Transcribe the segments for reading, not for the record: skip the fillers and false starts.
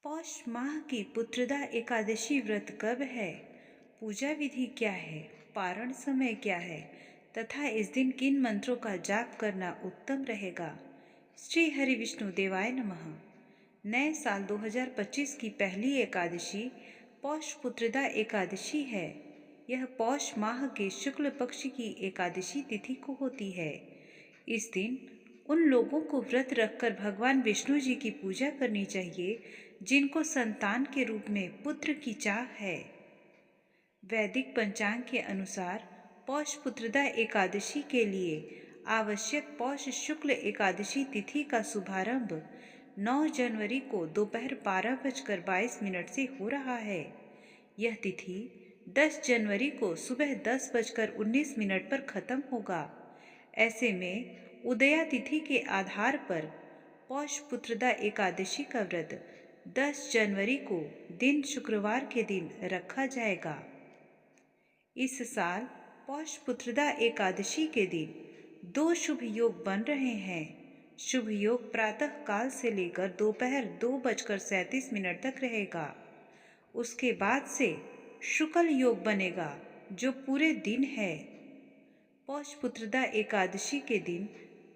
पौष माह की पुत्रदा एकादशी व्रत कब है? पूजा विधि क्या है? पारण समय क्या है तथा इस दिन किन मंत्रों का जाप करना उत्तम रहेगा? श्री हरि विष्णु देवाय नमः। नए साल 2025 की पहली एकादशी पौष पुत्रदा एकादशी है। यह पौष माह के शुक्ल पक्ष की एकादशी तिथि को होती है। इस दिन उन लोगों को व्रत रखकर भगवान विष्णु जी की पूजा करनी चाहिए जिनको संतान के रूप में पुत्र की चाह है। वैदिक पंचांग के अनुसार पौष पुत्रदा एकादशी के लिए आवश्यक पौष शुक्ल एकादशी तिथि का शुभारंभ 9 जनवरी को दोपहर 12:22 से हो रहा है। यह तिथि 10 जनवरी को सुबह 10:19 पर खत्म होगा। ऐसे में उदया तिथि के आधार पर पौष पुत्रदा एकादशी का व्रत 10 जनवरी को दिन शुक्रवार के दिन रखा जाएगा। इस साल पौष पुत्रदा एकादशी के दिन 2 शुभ योग बन रहे हैं। शुभ योग प्रातः काल से लेकर दोपहर 2:37 तक रहेगा। उसके बाद से शुक्ल योग बनेगा जो पूरे दिन है। पौष पुत्रदा एकादशी के दिन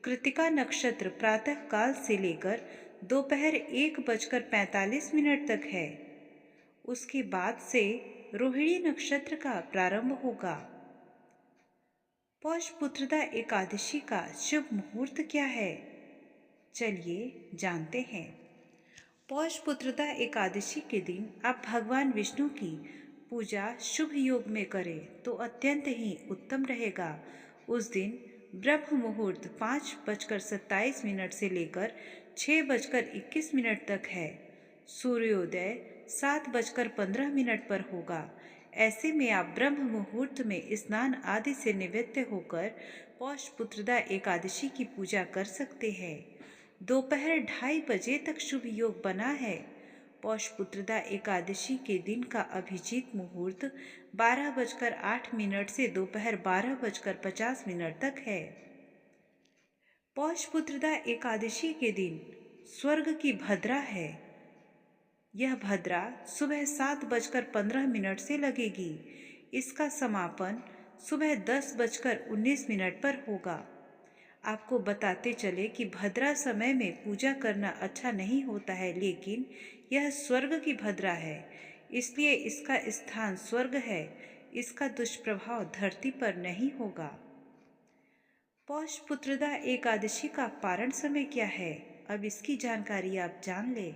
कृतिका नक्षत्र प्रातः काल से लेकर दोपहर 1:45 तक है। उसके बाद से रोहिणी नक्षत्र का प्रारंभ होगा। पौष पुत्रदा एकादशी का शुभ मुहूर्त क्या है? चलिए जानते हैं। पौष पुत्रदा एकादशी के दिन आप भगवान विष्णु की पूजा शुभ योग में करें तो अत्यंत ही उत्तम रहेगा। उस दिन ब्रह्म मुहूर्त 5:27 से लेकर 6:21 तक है। सूर्योदय 7:15 पर होगा। ऐसे में आप ब्रह्म मुहूर्त में स्नान आदि से निवृत्त होकर पौष पुत्रदा एकादशी की पूजा कर सकते हैं। दोपहर 2:30 तक शुभ योग बना है। पौष पुत्रदा एकादशी के दिन का अभिजीत मुहूर्त 12:08 से दोपहर 12:50 तक है। पौष पुत्रदा एकादशी के दिन स्वर्ग की भद्रा है। यह भद्रा सुबह 7:15 से लगेगी। इसका समापन सुबह 10:19 पर होगा। आपको बताते चले कि भद्रा समय में पूजा करना अच्छा नहीं होता है, लेकिन यह स्वर्ग की भद्रा है, इसलिए इसका स्थान स्वर्ग है। इसका दुष्प्रभाव धरती पर नहीं होगा। पौष पुत्रदा एकादशी का पारण समय क्या है? अब इसकी जानकारी आप जान लें।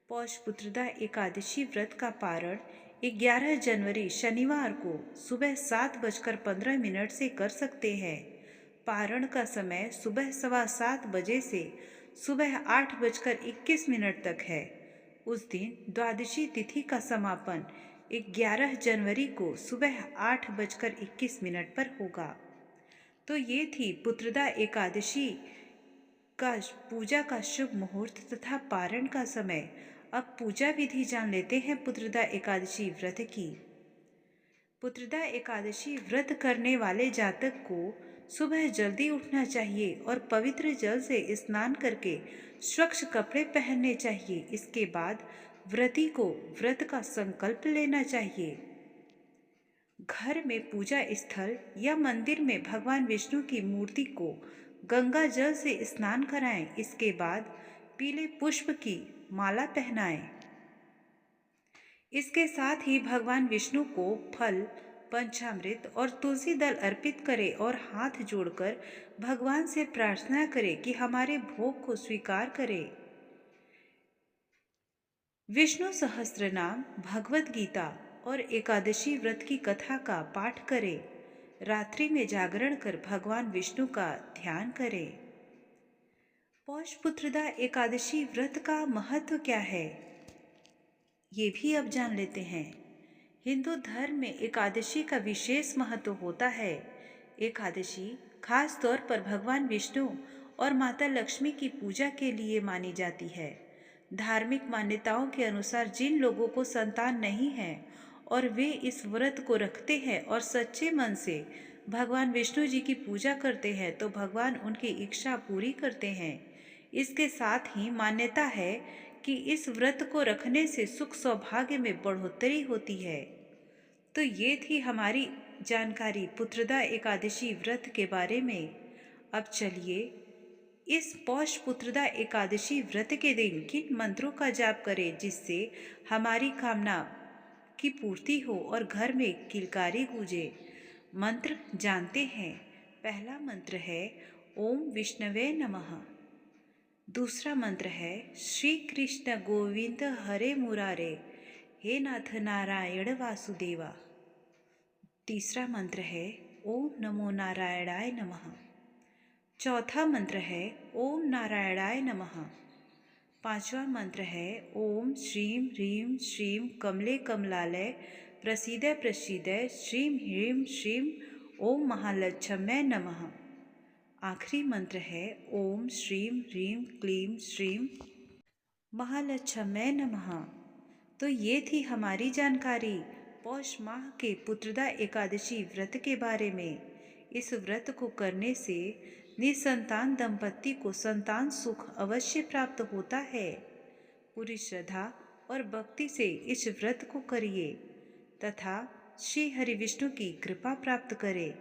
पौष पुत्रदा एकादशी व्रत का पारण 11 जनवरी शनिवार को सुबह 7:15 से कर सकते हैं। पारण का समय सुबह 7:15 बजे से सुबह 8:21 तक है। उस दिन द्वादशी तिथि का समापन 11 जनवरी को सुबह 8:21 पर होगा। तो ये थी पुत्रदा एकादशी का पूजा का शुभ मुहूर्त तथा पारण का समय। अब पूजा विधि जान लेते हैं पुत्रदा एकादशी व्रत की। पुत्रदा एकादशी व्रत करने वाले जातक को सुबह जल्दी उठना चाहिए और पवित्र जल से स्नान करके स्वच्छ कपड़े पहनने चाहिए। इसके बाद व्रती को व्रत का संकल्प लेना चाहिए। घर में पूजा स्थल या मंदिर में भगवान विष्णु की मूर्ति को गंगा जल से स्नान कराएं। इसके बाद पीले पुष्प की माला पहनाएं। इसके साथ ही भगवान विष्णु को फल, पंचामृत और तुलसी दल अर्पित करें और हाथ जोड़कर भगवान से प्रार्थना करें कि हमारे भोग को स्वीकार करें। विष्णु सहस्त्रनाम, भगवत गीता और एकादशी व्रत की कथा का पाठ करें। रात्रि में जागरण कर भगवान विष्णु का ध्यान करें। पौष पुत्रदा एकादशी व्रत का महत्व क्या है, ये भी अब जान लेते हैं। हिंदू धर्म में एकादशी का विशेष महत्व होता है। एकादशी खास तौर पर भगवान विष्णु और माता लक्ष्मी की पूजा के लिए मानी जाती है। धार्मिक मान्यताओं के अनुसार जिन लोगों को संतान नहीं है और वे इस व्रत को रखते हैं और सच्चे मन से भगवान विष्णु जी की पूजा करते हैं तो भगवान उनकी इच्छा पूरी करते हैं। इसके साथ ही मान्यता है कि इस व्रत को रखने से सुख सौभाग्य में बढ़ोतरी होती है। तो ये थी हमारी जानकारी पुत्रदा एकादशी व्रत के बारे में। अब चलिए इस पौष पुत्रदा एकादशी व्रत के दिन किन मंत्रों का जाप करें जिससे हमारी कामना की पूर्ति हो और घर में किलकारी गूंजे। मंत्र जानते हैं। पहला मंत्र है ओम विष्णवे नमः। दूसरा मंत्र है श्री कृष्ण गोविंद हरे मुरारे, हे नाथ नारायण वासुदेवा। तीसरा मंत्र है ओम नमो नारायणाय नमः। चौथा मंत्र है ओम नारायणाय नमः। पांचवा मंत्र है ओम श्रीं ह्रीं श्रीं कमले कमलालय प्रसीद प्रसीद श्रीं ह्रीं श्रीं ओम महालक्ष्म्यै नमः। आखिरी मंत्र है ओम श्रीं ह्रीं क्लीं श्रीं महालक्ष्म्यै नमः। तो ये थी हमारी जानकारी पौष माह के पुत्रदा एकादशी व्रत के बारे में। इस व्रत को करने से निसंतान दंपत्ति को संतान सुख अवश्य प्राप्त होता है। पूरी श्रद्धा और भक्ति से इस व्रत को करिए तथा श्री हरि विष्णु की कृपा प्राप्त करें।